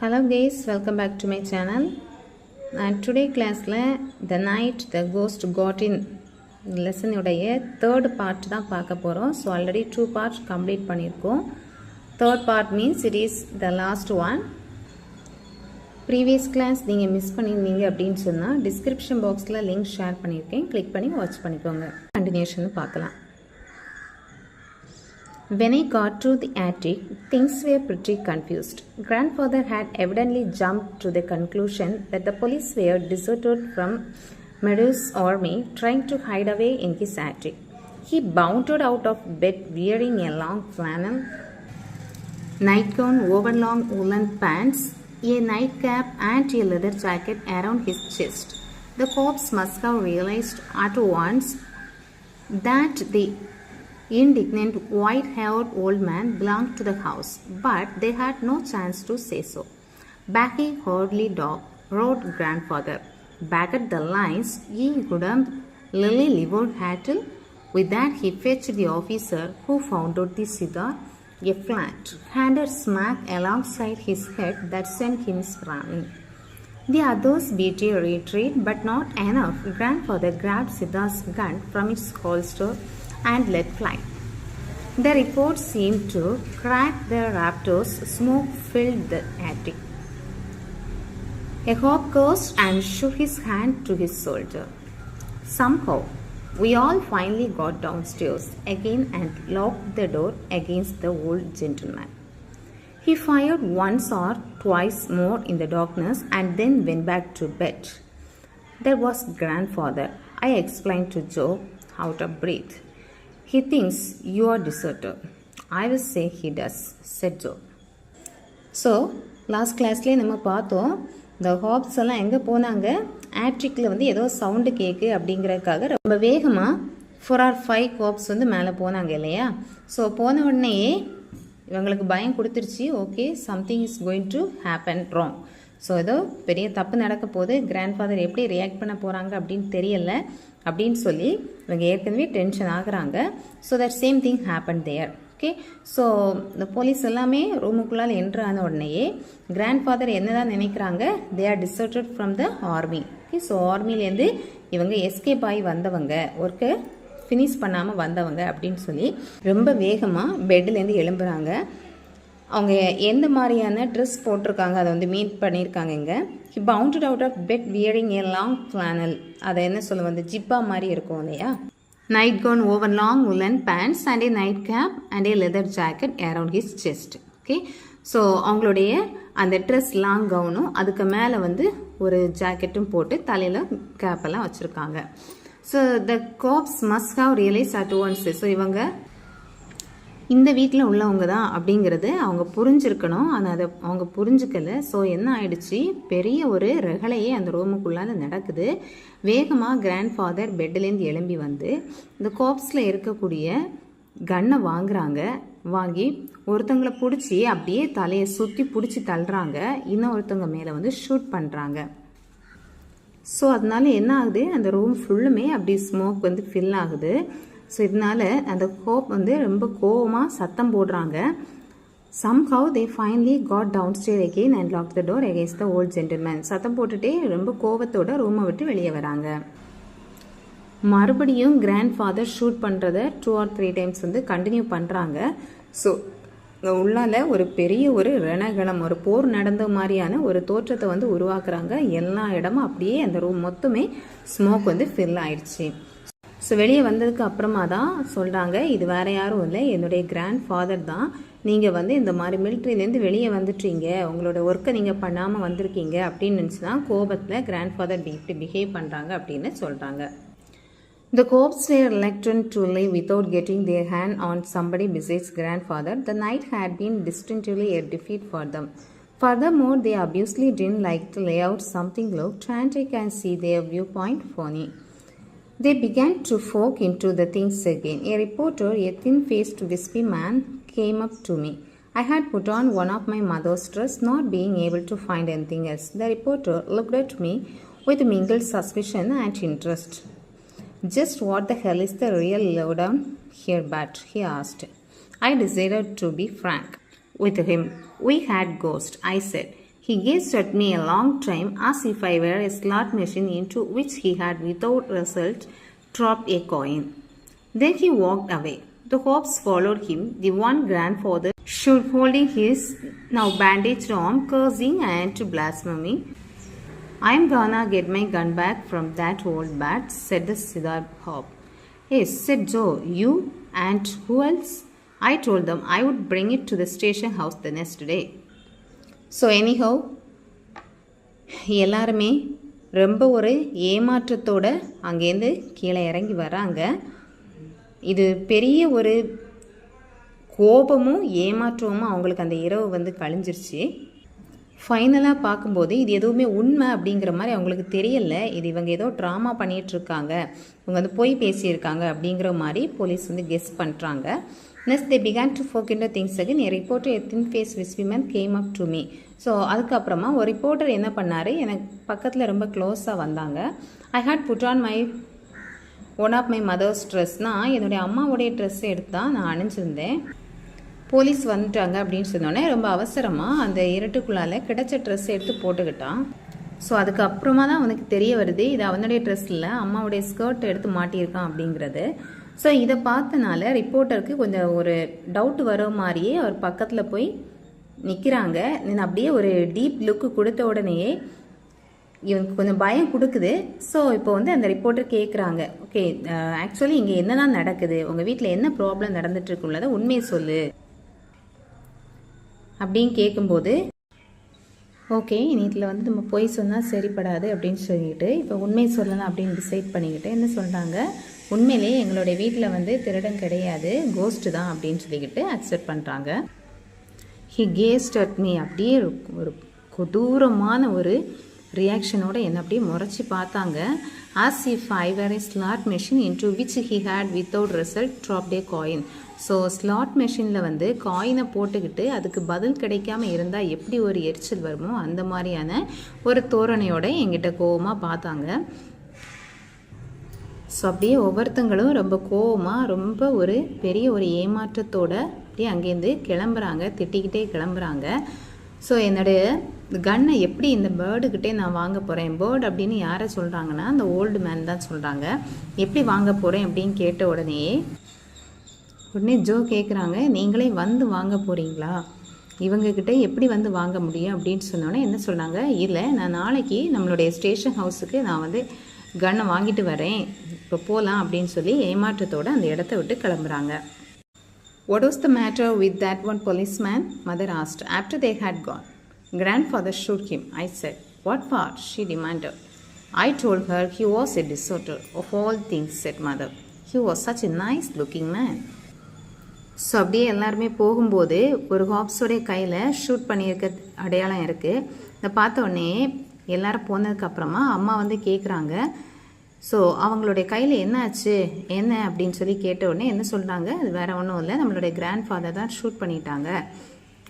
Hello guys, welcome back to my channel. And today class the night the ghost got in lesson உடைய third part தான் பார்க்க போறோம். So already 2 parts complete பண்ணிருக்கோம். Third part means it is the last one. Previous class நீங்க miss பண்ணிருந்தீங்க அப்படினு சொன்னா description boxல link share பண்ணிருக்கேன். click பண்ணி watch பண்ணிக்கோங்க. Continuation பார்க்கலாம். When I got to the attic, things were pretty confused. Grandfather had evidently jumped to the conclusion that the police were deserted from Meadows' army trying to hide away in his attic. He bounded out of bed wearing a long flannel nightgown over long woolen pants, a nightcap and a leather jacket around his chest. The cops must have realized at once that the indignant white-haired old man belonged to the house, but they had no chance to say so. Backy hardly dog, wrote grandfather. Back at the lines, ye couldn't lily-livered hattle. With that, he fetched the officer who found out the cigar, a flat, handed smack alongside his head that sent him sprawling. The others beat a retreat, but not enough. Grandfather grabbed Siddhar's gun from its holster and let fly. The report seemed to crack the raptors. Smoke filled the attic. A hop cursed and shook his hand to his soldier. Somehow, we all finally got downstairs again and locked the door against the old gentleman. He fired once or twice more in the darkness and then went back to bed. There was grandfather. I explained to Joe, out of breath. He thinks you are deserter. I will say he does, said Joe. So, last classல நம்ம பார்த்தோம் the hops எல்லாம் எங்க போனாங்க atticல வந்து ஏதோ sound கேக்கு அப்படிங்கறதுக்காக ரொம்ப வேகமா 4 or 5 cops வந்து மேலே போனாங்க இல்லையா ஸோ போன உடனே இவங்களுக்கு பயம் கொடுத்துருச்சு okay something is going to happen wrong so ஏதோ பெரிய தப்பு நடக்க போது கிராண்ட்ஃபாதர் எப்படி ரியாக்ட் பண்ண போகிறாங்க அப்படின்னு தெரியல அப்படின்னு சொல்லி இவங்க ஏற்கனவே டென்ஷன் ஆகுறாங்க so that same thing happen there okay so இந்த போலீஸ் எல்லாமே ரூமுக்குள்ளால் என்ட்ரு ஆன உடனேயே கிராண்ட்ஃபாதர் என்னதான் நினைக்கிறாங்க they are deserted from the army okay so ஆர்மிலேருந்து இவங்க எஸ்கேப் ஆகி வந்தவங்க ஒர்க்கு ஃபினிஷ் பண்ணாமல் வந்தவங்க அப்படின்னு சொல்லி ரொம்ப வேகமாக பெட்லேருந்து எழும்புறாங்க அவங்க எந்த மாதிரியான ட்ரெஸ் போட்டிருக்காங்க அதை வந்து மீட் பண்ணியிருக்காங்க இங்கே he bounded out of bed wearing a long flannel அதை என்ன சொல்லுவோம் அந்த ஜிப்பா மாதிரி இருக்கும் இல்லையா night gown over long woollen pants and a night cap and a leather jacket around his chest okay so அவங்களுடைய அந்த ட்ரெஸ் லாங் கவுனும் அதுக்கு மேலே வந்து ஒரு ஜாக்கெட்டும் போட்டு தலையில் கேப்பெல்லாம் வச்சுருக்காங்க so the cops must have realise at once so இவங்க இந்த வீட்டில் உள்ளவங்க தான் அப்படிங்கிறது அவங்க புரிஞ்சிருக்கணும் ஆனால் அதை அவங்க புரிஞ்சுக்கல ஸோ என்ன ஆயிடுச்சு பெரிய ஒரு ரகலையே அந்த ரூமுக்குள்ளால நடக்குது வேகமாக கிராண்ட்ஃபாதர் பெட்லேருந்து எழும்பி வந்து இந்த கோப்ஸில் இருக்கக்கூடிய கன்னை வாங்குறாங்க வாங்கி ஒருத்தங்களை பிடிச்சி அப்படியே தலையை சுற்றி பிடிச்சி தள்ளுறாங்க இன்னொருத்தவங்க மேலே வந்து ஷூட் பண்ணுறாங்க ஸோ அதனால என்ன ஆகுது அந்த ரூம் ஃபுல்லுமே அப்படி ஸ்மோக் வந்து ஃபில் ஆகுது ஸோ இதனால அந்த கோப் வந்து ரொம்ப கோவமாக சத்தம் போடுறாங்க somehow they finally got downstairs again and locked the door against the old gentleman சத்தம் போட்டுட்டே ரொம்ப கோவத்தோட ரூமை விட்டு வெளியே வராங்க மறுபடியும் கிராண்ட்ஃபாதர் ஷூட் பண்ணுறத 2 or 3 டைம்ஸ் வந்து கண்டினியூ பண்ணுறாங்க ஸோ உள்ளால ஒரு பெரிய ஒரு ரணகலம் ஒரு போர் நடந்த மாதிரியான ஒரு தோற்றத்தை வந்து உருவாக்குறாங்க எல்லா இடமும் அப்படியே அந்த ரூம் மொத்தமே ஸ்மோக் வந்து ஃபில் ஆயிடுச்சு ஸோ வெளியே வந்ததுக்கு அப்புறமா தான் சொல்கிறாங்க இது வேற யாரும் இல்லை என்னுடைய கிராண்ட்ஃபாதர் தான் நீங்கள் வந்து இந்த மாதிரி மிலிட்ரிலேருந்து வெளியே வந்துட்டீங்க உங்களோட ஒர்க்கை நீங்கள் பண்ணாமல் வந்திருக்கீங்க அப்படின்னு நினச்சி தான் கோபத்தில் கிராண்ட்ஃபாதர் இப்படி பிஹேவ் பண்ணுறாங்க அப்படின்னு சொல்கிறாங்க The cops were reluctant to leave without getting their hand on somebody besides grandfather. The night had been distinctly a defeat for them. Furthermore, they obviously didn't like to lay out something looked and I can see their viewpoint phony. They began to fork into the things again. A reporter, a thin-faced wispy man, came up to me. I had put on one of my mother's dress, not being able to find anything else. The reporter looked at me with mingled suspicion and interest. Just what the hell is the real lowdown here, Bat? He asked. I decided to be frank with him. We had ghost, I said. He gazed at me a long time as if I were a slot machine into which he had without result dropped a coin. Then he walked away. The Hobbs followed him, the one grandfather stood holding his now bandaged arm, cursing and blaspheming. "I'm gonna get my gun back from that old bat," said the cigar Hobb. "Yes," said Joe. "You? And who else?" "I told them I would bring it to the station house the next day." So anyhow எல்லாருமே ரொம்ப ஒரு ஏமாற்றத்தோட அங்கேருந்து கீழே இறங்கி வராங்க. இது பெரிய ஒரு கோபமும் ஏமாற்றமும் அவங்களுக்கு அந்த இரவு வந்து கழிஞ்சிருச்சு. ஃபைனலாக பார்க்கும்போது இது எதுவுமே உண்மை அப்படிங்கிற மாதிரி அவங்களுக்கு தெரியலை. இது இவங்க ஏதோ ட்ராமா பண்ணிகிட்ருக்காங்க, இவங்க வந்து போய் பேசியிருக்காங்க அப்படிங்கிற மாதிரி போலீஸ் வந்து கெஸ் பண்ணுறாங்க. Next, they began to forget things again. A reporter, a thin-faced Swiss woman, came up to me. So அதுக்கப்புறமா ஒரு ரிப்போர்ட்டர் என்ன பண்ணார், எனக்கு பக்கத்தில் ரொம்ப க்ளோஸாக வந்தாங்க. I had put on one of my mother's ட்ரெஸ்னா என்னுடைய அம்மாவுடைய ட்ரெஸ்ஸை எடுத்து தான் நான் அணிஞ்சிருந்தேன். போலீஸ் வந்துட்டாங்க அப்படின்னு சொன்னோன்னே ரொம்ப அவசரமாக அந்த இருட்டுக்குள்ளால் கிடைச்ச ட்ரெஸ்ஸை எடுத்து போட்டுக்கிட்டான். ஸோ அதுக்கப்புறமா தான் அவனுக்கு தெரிய வருது இது அவனுடைய ட்ரெஸ் இல்லை, அம்மாவுடைய ஸ்கர்ட் எடுத்து மாட்டியிருக்கான் அப்படிங்கிறது. ஸோ இதை பார்த்தனால ரிப்போர்ட்டருக்கு கொஞ்சம் ஒரு டவுட் வர மாதிரியே அவர் பக்கத்தில் போய் நிற்கிறாங்க. நான் அப்படியே ஒரு டீப் லுக்கு கொடுத்த உடனேயே இவனுக்கு கொஞ்சம் பயம் கொடுக்குது. ஸோ இப்போ வந்து அந்த ரிப்போர்ட்டர் கேட்குறாங்க, ஓகே ஆக்சுவலி இங்கே என்னதான் நடக்குது, உங்கள் வீட்டில் என்ன ப்ராப்ளம் நடந்துட்டுருக்குள்ளதை உண்மையை சொல்லு அப்படின்னு கேட்கும்போது, ஓகே இதில் வந்து நம்ம போய் சொன்னால் சரிப்படாது அப்படின்னு சொல்லிட்டு இப்போ உண்மை சொல்லலாம் அப்படின்னு டிசைட் பண்ணிக்கிட்டு என்ன சொல்கிறாங்க, உண்மையிலேயே எங்களுடைய வீட்டில் வந்து திருடன் கிடையாது, கோஸ்ட்டு தான் அப்படின்னு சொல்லிக்கிட்டு அக்செப்ட் பண்ணுறாங்க. ஹி கேஸ்ட் அட் மீ, அப்படியே ஒரு கொடூரமான ஒரு ரியாக்ஷனோட என்னை அப்படியே முறைச்சி பார்த்தாங்க. As if I were a slot machine into which he had without result dropped a coin. So slot மெஷினில் வந்து காயினை போட்டுக்கிட்டு அதுக்கு பதில் கிடைக்காம இருந்தால் எப்படி ஒரு எரிச்சல் வருமோ அந்த மாதிரியான ஒரு தோரணையோட எங்கிட்ட கோவமாக பார்த்தாங்க. ஸோ அப்படியே ஒவ்வொருத்தங்களும் ரொம்ப கோவமாக ரொம்ப ஒரு பெரிய ஒரு ஏமாற்றத்தோட அப்படியே அங்கேருந்து கிளம்புறாங்க, திட்டிக்கிட்டே கிளம்புறாங்க. ஸோ என்னுடைய கன்னை எப்படி இந்த பேர்டுக்கிட்டே நான் வாங்க போகிறேன், பேர்டு அப்படின்னு யாரை சொல்கிறாங்கன்னா அந்த ஓல்டு மேன் தான் சொல்கிறாங்க, எப்படி வாங்க போகிறேன் அப்படின்னு கேட்ட உடனே ஜோ கேட்குறாங்க, நீங்களே வந்து வாங்க போகிறீங்களா, இவங்கக்கிட்ட எப்படி வந்து வாங்க முடியும் அப்படின்னு சொன்னோன்னே என்ன சொன்னாங்க, இல்லை நான் நாளைக்கு நம்மளுடைய ஸ்டேஷன் ஹவுஸுக்கு நான் வந்து கன்னை வாங்கிட்டு வரேன், இப்போ போகலாம் அப்படின்னு சொல்லி ஏமாற்றத்தோடு அந்த இடத்த விட்டு கிளம்புறாங்க. What was the matter with that one policeman? Mother asked after they had gone. Grandfather shook him. I said, what for? She demanded. I told her he was a deserter. Of all things, said mother. He was such a nice looking man. So அப்படியே எல்லாருமே போகும்போது ஒரு ஹாப்ஸோடைய கையில் shoot பண்ணியிருக்க அடையாளம் இருக்குது. இதை பார்த்த உடனே எல்லாரும் போனதுக்கப்புறமா அம்மா வந்து கேட்குறாங்க, ஸோ அவங்களுடைய கையில் என்ன ஆச்சு என்ன அப்படின்னு சொல்லி கேட்ட உடனே என்ன சொல்கிறாங்க, அது வேறு ஒன்றும் இல்லை, நம்மளுடைய கிராண்ட் ஃபாதர் தான் ஷூட் பண்ணிட்டாங்க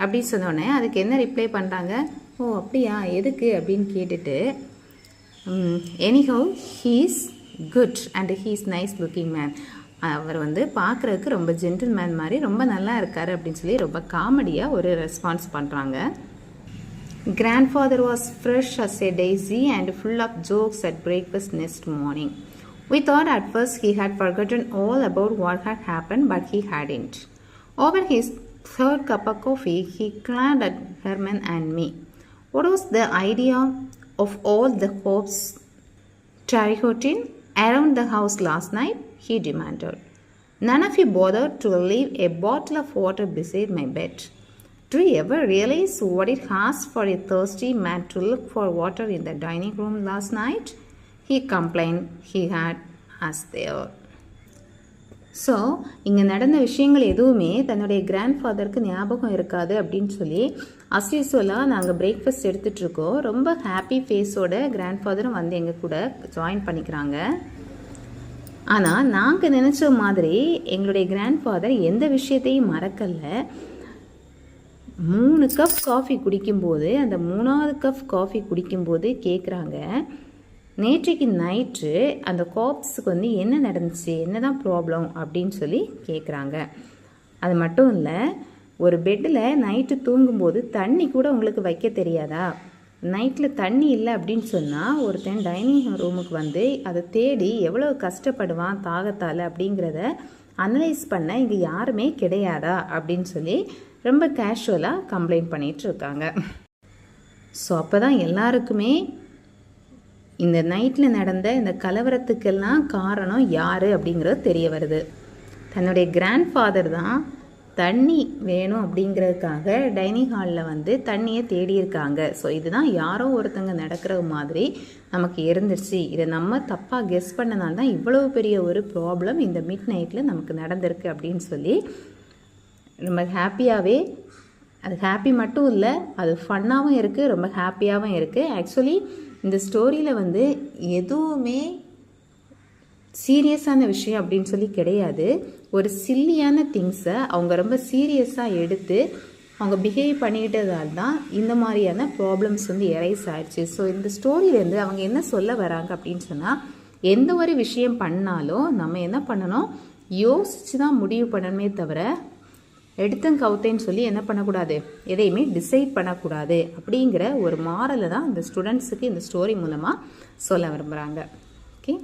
அப்படின்னு சொன்னோடனே அதுக்கு என்ன ரிப்ளை பண்ணுறாங்க, ஓ அப்படியா எதுக்கு அப்படின்னு கேட்டுட்டு, anyhow he's good and he's nice looking man, அவர் வந்து பார்க்குறதுக்கு ரொம்ப ஜென்டில் மேன் மாதிரி ரொம்ப நல்லா இருக்கார் அப்படின்னு சொல்லி ரொம்ப காமெடியாக ஒரு ரெஸ்பான்ஸ் பண்ணுறாங்க. Grandfather was fresh as a daisy and full of jokes at breakfast next morning. We thought at first he had forgotten all about what had happened, but he hadn't. Over his third cup of coffee, he glared at Herman and me. What was the idea of all the hopes trotting around the house last night? He demanded. None of you bothered to leave a bottle of water beside my bed. Do you ever realize what it costs for a thirsty man to look for water in the dining room last night? He complained he had us there. So இங்கே நடந்த விஷயங்கள் எதுவுமே தன்னுடைய கிராண்ட்ஃபாதருக்கு ஞாபகம் இருக்காது அப்படின்னு சொல்லி அஸ்யூஸ்வலாக நாங்கள் பிரேக்ஃபாஸ்ட் எடுத்துகிட்ருக்கோம். ரொம்ப ஹாப்பி ஃபேஸோட கிராண்ட்ஃபாதரும் வந்து எங்கள் கூட ஜாயின் பண்ணிக்கிறாங்க. ஆனால் நாங்கள் நினச்ச மாதிரி எங்களுடைய கிராண்ட்ஃபாதர் எந்த விஷயத்தையும் மறக்கலை. 3 கப் காஃபி குடிக்கும்போது அந்த 3ஆவது கப் காஃபி குடிக்கும்போது கேட்குறாங்க, நேற்றைக்கு நைட்டு அந்த காப்ஸுக்கு வந்து என்ன நடந்துச்சு, என்ன தான் ப்ராப்ளம் அப்படின்னு சொல்லி கேட்குறாங்க. அது மட்டும் இல்லை, ஒரு பெட்டில் நைட்டு தூங்கும்போது தண்ணி கூட உங்களுக்கு வைக்க தெரியாதா? நைட்டில் தண்ணி இல்லை அப்படின்னு சொன்னால் ஒருத்தன் டைனிங் ரூமுக்கு வந்து அதை தேடி எவ்வளோ கஷ்டப்படுவான் தாகத்தால் அப்படிங்கிறத அனலைஸ் பண்ண இங்கே யாருமே கிடையாதா அப்படின்னு சொல்லி ரொம்ப கேஷுவலாக கம்ப்ளைண்ட் பண்ணிகிட்ருக்காங்க. ஸோ அப்போ தான் எல்லாருக்குமே இந்த நைட்டில் நடந்த இந்த கலவரத்துக்கெல்லாம் காரணம் யார் அப்படிங்கிறது தெரிய வருது. தன்னுடைய கிராண்ட் ஃபாதர் தான் தண்ணி வேணும் அப்படிங்கிறதுக்காக டைனிங் ஹாலில் வந்து தண்ணியை தேடியிருக்காங்க. ஸோ இதுதான் யாரோ ஒருத்தங்க நடக்கிற மாதிரி நமக்கு இருந்துச்சு. இதை நம்ம தப்பாக கெஸ் பண்ணனால தான் இவ்வளோ பெரிய ஒரு ப்ராப்ளம் இந்த மிட் நைட்டில் நமக்கு நடந்திருக்கு அப்படின்னு சொல்லி ரொம்ப ஹாப்பியாகவே, அது ஹாப்பி மட்டும் இல்லை, அது ஃபன்னாகவும் இருக்குது, ரொம்ப ஹாப்பியாகவும் இருக்குது. ஆக்சுவலி இந்த ஸ்டோரியில் வந்து எதுவுமே சீரியஸான விஷயம் அப்படின்னு சொல்லி கிடையாது. ஒரு சில்லியான திங்ஸை அவங்க ரொம்ப சீரியஸாக எடுத்து அவங்க பிஹேவ் பண்ணிக்கிட்டதால் தான் இந்த மாதிரியான ப்ராப்ளம்ஸ் வந்து எரைஸ் ஆயிடுச்சு. ஸோ இந்த ஸ்டோரியிலேருந்து அவங்க என்ன சொல்ல வராங்க அப்படின்னு சொன்னால், எந்த ஒரு விஷயம் பண்ணாலும் நம்ம என்ன பண்ணணும், யோசித்து தான் முடிவு பண்ணணுமே தவிர எடுத்தங்கவுத்தேன்னு சொல்லி என்ன பண்ணக்கூடாது, எதையுமே டிசைட் பண்ணக்கூடாது அப்படிங்கிற ஒரு மாரலை தான் இந்த ஸ்டூடெண்ட்ஸுக்கு இந்த ஸ்டோரி மூலமாக சொல்ல விரும்புகிறாங்க. ஓகே.